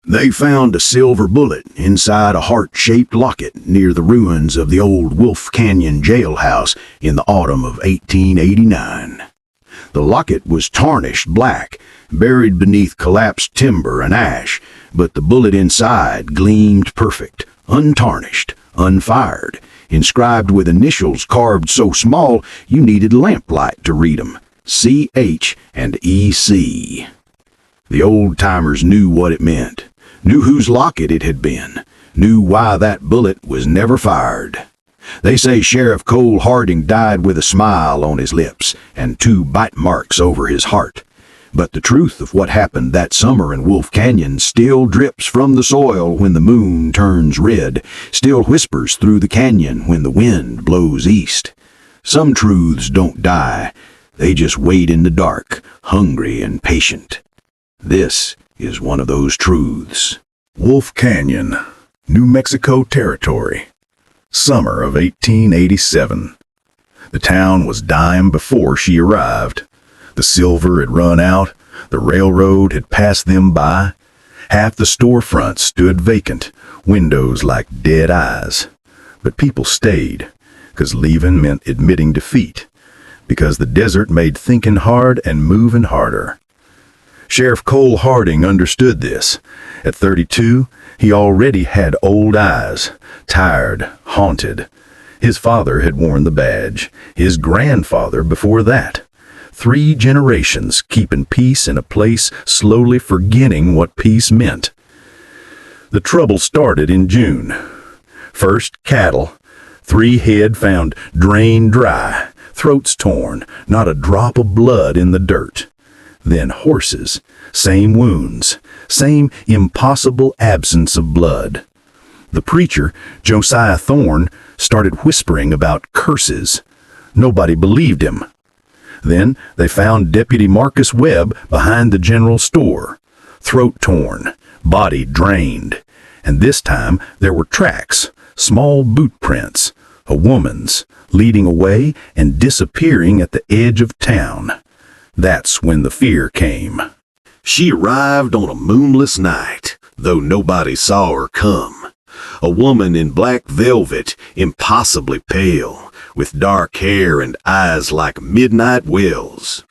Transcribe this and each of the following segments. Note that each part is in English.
They found a silver bullet inside a heart-shaped locket near the ruins of the old Wolf Canyon jailhouse in the autumn of 1889. The locket was tarnished black, buried beneath collapsed timber and ash, but the bullet inside gleamed perfect, untarnished, unfired, inscribed with initials carved so small you needed lamplight to read them, C.H. and E.C. The old-timers knew what it meant, knew whose locket it had been, knew why that bullet was never fired. They say Sheriff Cole Harding died with a smile on his lips and 2 bite marks over his heart. But the truth of what happened that summer in Wolf Canyon still drips from the soil when the moon turns red, still whispers through the canyon when the wind blows east. Some truths don't die. They just wait in the dark, hungry and patient. This is one of those truths. Wolf Canyon, New Mexico Territory. Summer of 1887. The town was dying before she arrived. The silver had run out, the railroad had passed them by. Half the storefronts stood vacant, windows like dead eyes. But people stayed, 'cause leaving meant admitting defeat, because the desert made thinking hard and moving harder. Sheriff Cole Harding understood this. At 32, he already had old eyes, tired, haunted. His father had worn the badge, his grandfather before that. 3 generations keeping peace in a place slowly forgetting what peace meant. The trouble started in June. First, cattle. 3 head found drained dry, throats torn, not a drop of blood in the dirt. Then horses, same wounds, same impossible absence of blood. The preacher, Josiah Thorne, started whispering about curses. Nobody believed him. Then they found Deputy Marcus Webb behind the general store, throat torn, body drained. And this time there were tracks, small boot prints, a woman's, leading away and disappearing at the edge of town. That's when the fear came. She arrived on a moonless night, though nobody saw her come. A woman in black velvet, impossibly pale, with dark hair and eyes like midnight wells.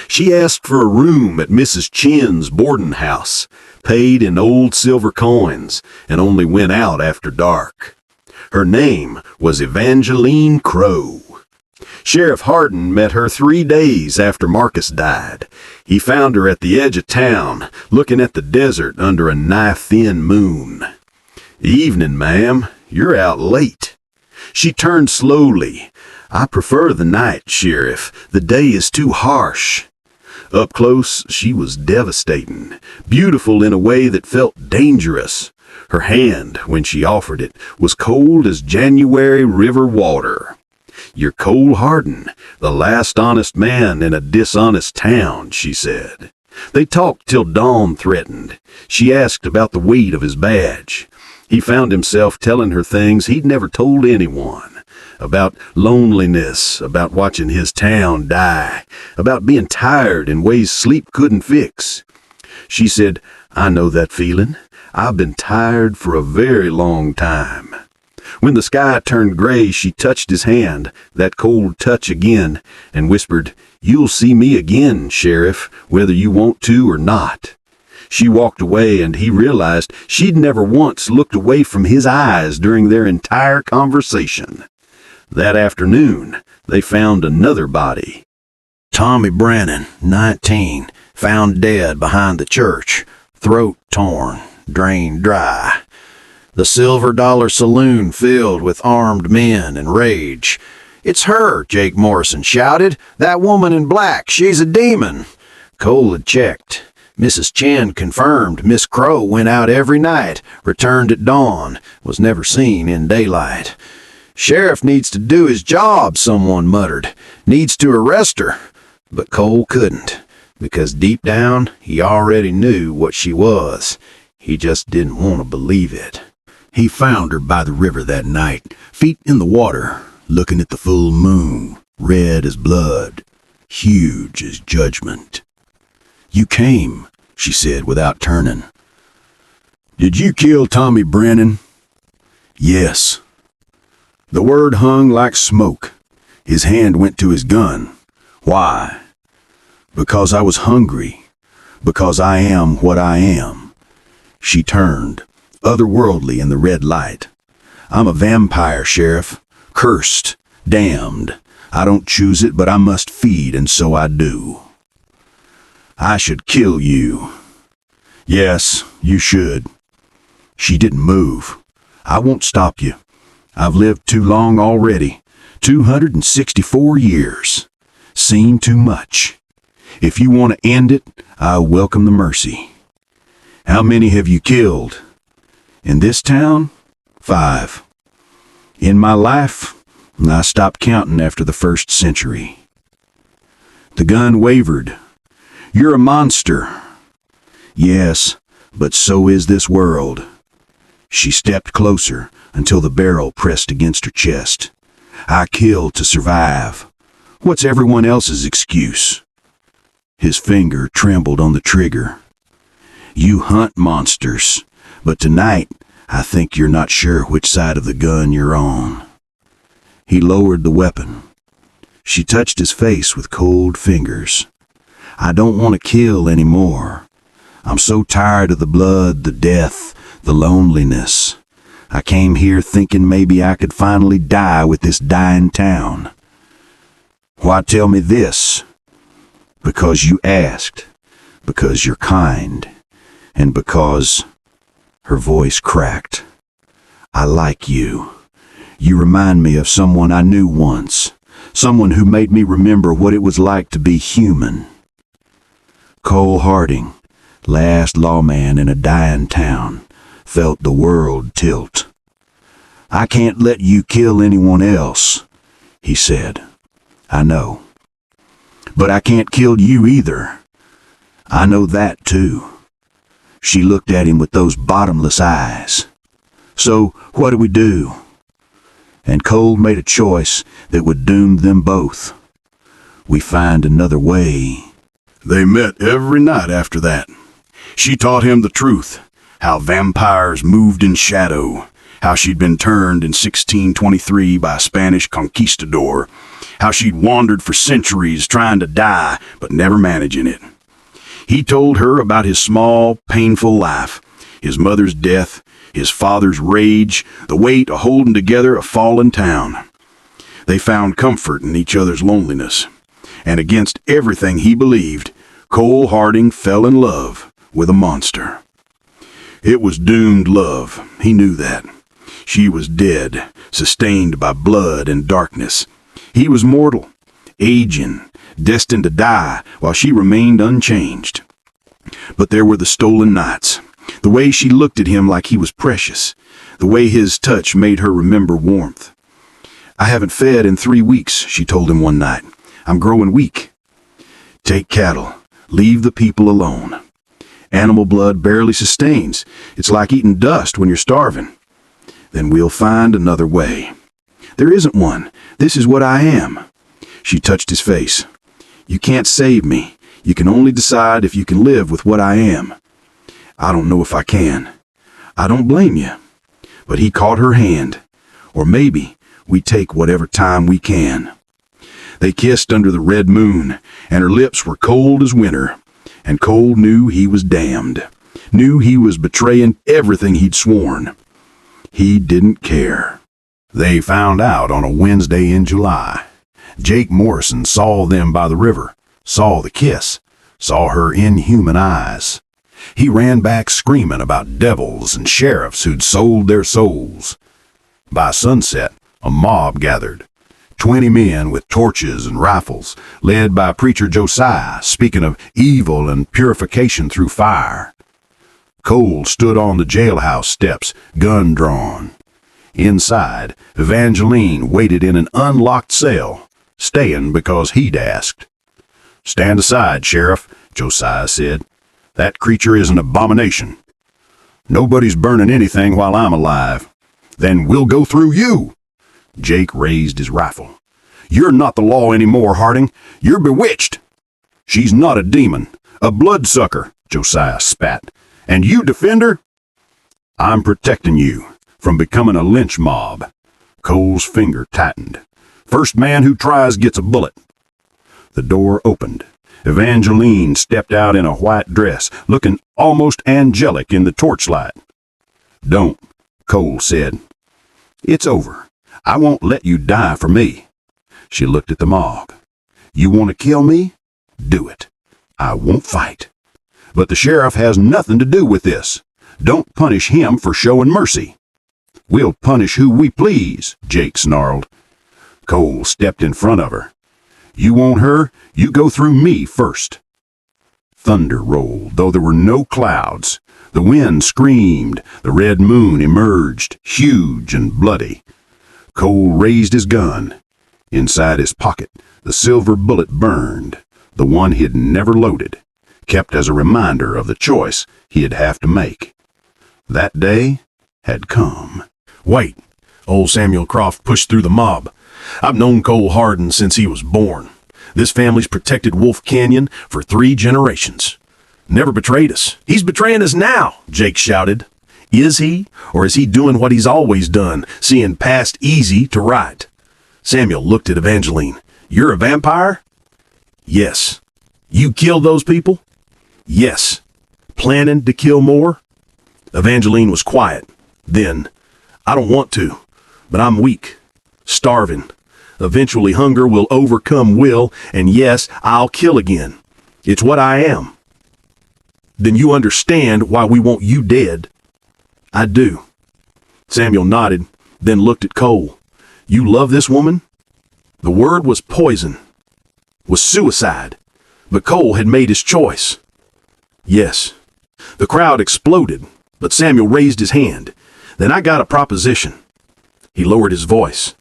She asked for a room at Mrs. Chin's boarding house, paid in old silver coins, and only went out after dark. Her name was Evangeline Crow. Sheriff Hardin met her 3 days after Marcus died. He found her at the edge of town, looking at the desert under a knife-thin moon. "Evening, ma'am. You're out late." She turned slowly. "I prefer the night, Sheriff. The day is too harsh." Up close, she was devastating, beautiful in a way that felt dangerous. Her hand, when she offered it, was cold as January river water. "You're Cole Hardin, the last honest man in a dishonest town," she said. They talked till dawn threatened. She asked about the weight of his badge. He found himself telling her things he'd never told anyone. About loneliness, about watching his town die, about being tired in ways sleep couldn't fix. She said, "I know that feeling. I've been tired for a very long time." When the sky turned gray, she touched his hand, that cold touch again, and whispered, "You'll see me again, Sheriff, whether you want to or not." She walked away, and he realized she'd never once looked away from his eyes during their entire conversation. That afternoon, they found another body. Tommy Brannon, 19, found dead behind the church, throat torn, drained dry. The Silver Dollar Saloon filled with armed men and rage. "It's her," Jake Morrison shouted. "That woman in black, she's a demon." Cole had checked. Mrs. Chin confirmed Miss Crow went out every night, returned at dawn, was never seen in daylight. "Sheriff needs to do his job," someone muttered. "Needs to arrest her." But Cole couldn't, because deep down he already knew what she was. He just didn't want to believe it. He found her by the river that night, feet in the water, looking at the full moon, red as blood, huge as judgment. "You came," she said without turning. Did you kill Tommy Brennan? Yes. The word hung like smoke. His hand went to his gun. Why? Because I was hungry. Because I am what I am. She turned, otherworldly in the red light. I'm a vampire, Sheriff. Cursed. Damned. I don't choose it, but I must feed, and so I do. I should kill you. Yes, you should. She didn't move. I won't stop you. I've lived too long already. 264 years. Seen too much. If you want to end it, I welcome the mercy. How many have you killed? In this town? 5. In my life, I stopped counting after the 1st century. The gun wavered. You're a monster. Yes, but so is this world. She stepped closer until the barrel pressed against her chest. I killed to survive. What's everyone else's excuse? His finger trembled on the trigger. You hunt monsters, but tonight I think you're not sure which side of the gun you're on. He lowered the weapon. She touched his face with cold fingers. I don't want to kill anymore. I'm so tired of the blood, the death, the loneliness. I came here thinking maybe I could finally die with this dying town. Why tell me this? Because you asked, because you're kind, and because... Her voice cracked. I like you. You remind me of someone I knew once, someone who made me remember what it was like to be human. Cole Harding, last lawman in a dying town, felt the world tilt. I can't let you kill anyone else, he said. I know. But I can't kill you either. I know that too. She looked at him with those bottomless eyes. So, what do we do? And Cole made a choice that would doom them both. We find another way. They met every night after that. She taught him the truth, how vampires moved in shadow, how she'd been turned in 1623 by a Spanish conquistador, how she'd wandered for centuries trying to die but never managing it. He told her about his small, painful life, his mother's death, his father's rage, the weight of holding together a fallen town. They found comfort in each other's loneliness, and against everything he believed, Cole Harding fell in love with a monster. It was doomed love, he knew that. She was dead, sustained by blood and darkness. He was mortal, aging, destined to die while she remained unchanged. But there were the stolen nights, the way she looked at him like he was precious, the way his touch made her remember warmth. I haven't fed in 3 weeks, she told him one night. I'm growing weak. Take cattle. Leave the people alone. Animal blood barely sustains. It's like eating dust when you're starving. Then we'll find another way. There isn't one. This is what I am. She touched his face. You can't save me. You can only decide if you can live with what I am. I don't know if I can. I don't blame you. But he caught her hand. Or maybe we take whatever time we can. They kissed under the red moon, and her lips were cold as winter. And Cole knew he was damned. Knew he was betraying everything he'd sworn. He didn't care. They found out on a Wednesday in July. Jake Morrison saw them by the river, saw the kiss, saw her inhuman eyes. He ran back screaming about devils and sheriffs who'd sold their souls. By sunset, a mob gathered. 20 men with torches and rifles, led by Preacher Josiah, speaking of evil and purification through fire. Cole stood on the jailhouse steps, gun drawn. Inside, Evangeline waited in an unlocked cell, staying because he'd asked. Stand aside, Sheriff, Josiah said. That creature is an abomination. Nobody's burning anything while I'm alive. Then we'll go through you. Jake raised his rifle. You're not the law anymore, Harding. You're bewitched. She's not a demon, a bloodsucker, Josiah spat. And you defend her? I'm protecting you from becoming a lynch mob. Cole's finger tightened. First man who tries gets a bullet. The door opened. Evangeline stepped out in a white dress, looking almost angelic in the torchlight. Don't, Cole said. It's over. I won't let you die for me. She looked at the mob. You want to kill me? Do it. I won't fight. But the sheriff has nothing to do with this. Don't punish him for showing mercy. We'll punish who we please, Jake snarled. Cole stepped in front of her. You want her? You go through me first. Thunder rolled, though there were no clouds. The wind screamed. The red moon emerged, huge and bloody. Cole raised his gun. Inside his pocket, the silver bullet burned, the one he'd never loaded, kept as a reminder of the choice he'd have to make. That day had come. Wait, old Samuel Croft pushed through the mob. I've known Cole Hardin since he was born. This family's protected Wolf Canyon for 3 generations. Never betrayed us. He's betraying us now, Jake shouted. Is he? Or is he doing what he's always done, seeing past easy to right? Samuel looked at Evangeline. You're a vampire? Yes. You killed those people? Yes. Planning to kill more? Evangeline was quiet. Then, I don't want to, but I'm weak. Starving. Eventually hunger will overcome will, and yes, I'll kill again. It's what I am. Then you understand why we want you dead. I do. Samuel nodded, then looked at Cole. You love this woman? The word was poison, was suicide, but Cole had made his choice. Yes. The crowd exploded, but Samuel raised his hand. Then I got a proposition. He lowered his voice.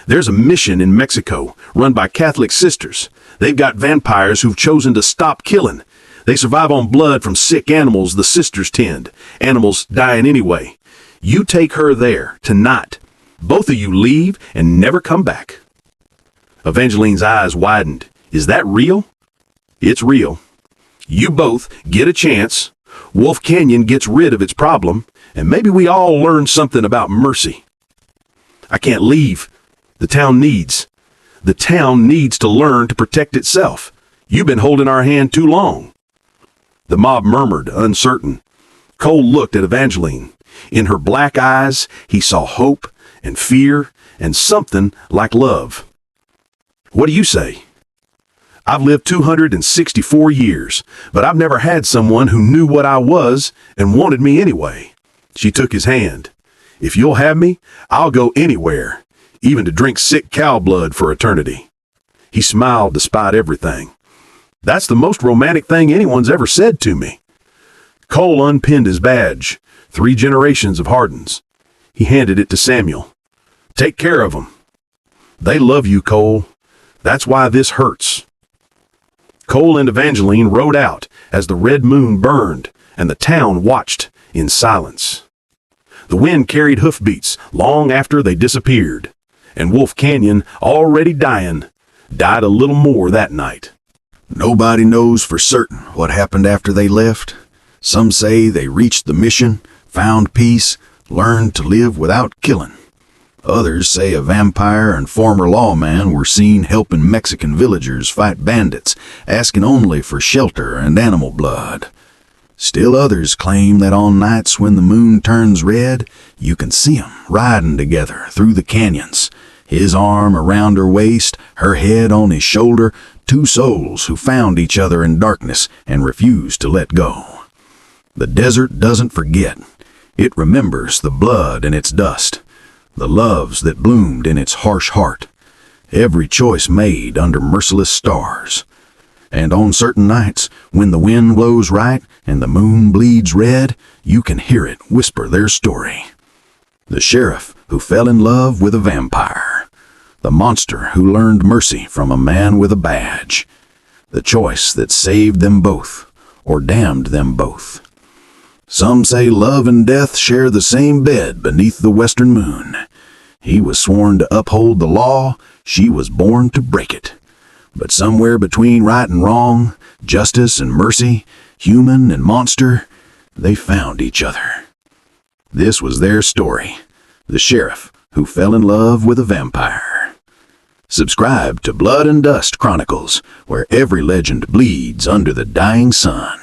There's a mission in Mexico run by Catholic sisters. They've got vampires who've chosen to stop killing. They survive on blood from sick animals the sisters tend, animals dying anyway. You take her there, tonight. Both of you leave and never come back. Evangeline's eyes widened. Is that real? It's real. You both get a chance. Wolf Canyon gets rid of its problem, and maybe we all learn something about mercy. I can't leave. The town needs to learn to protect itself. You've been holding our hand too long. The mob murmured, uncertain. Cole looked at Evangeline. In her black eyes, he saw hope and fear and something like love. What do you say? I've lived 264 years, but I've never had someone who knew what I was and wanted me anyway. She took his hand. If you'll have me, I'll go anywhere, even to drink sick cow blood for eternity. He smiled despite everything. That's the most romantic thing anyone's ever said to me. Cole unpinned his badge, 3 generations of Hardins. He handed it to Samuel. Take care of them. They love you, Cole. That's why this hurts. Cole and Evangeline rode out as the red moon burned, and the town watched in silence. The wind carried hoofbeats long after they disappeared, and Wolf Canyon, already dying, died a little more that night. Nobody knows for certain what happened after they left. Some say they reached the mission, found peace, learned to live without killing. Others say a vampire and former lawman were seen helping Mexican villagers fight bandits, asking only for shelter and animal blood. Still others claim that on nights when the moon turns red, you can see 'em riding together through the canyons. His arm around her waist, her head on his shoulder, 2 souls who found each other in darkness and refused to let go. The desert doesn't forget. It remembers the blood in its dust, the loves that bloomed in its harsh heart, every choice made under merciless stars. And on certain nights, when the wind blows right and the moon bleeds red, you can hear it whisper their story. The sheriff who fell in love with a vampire, the monster who learned mercy from a man with a badge, the choice that saved them both or damned them both. Some say love and death share the same bed beneath the western moon. He was sworn to uphold the law, she was born to break it. But somewhere between right and wrong, justice and mercy, human and monster, they found each other. This was their story. The sheriff who fell in love with a vampire. Subscribe to Blood and Dust Chronicles, where every legend bleeds under the dying sun.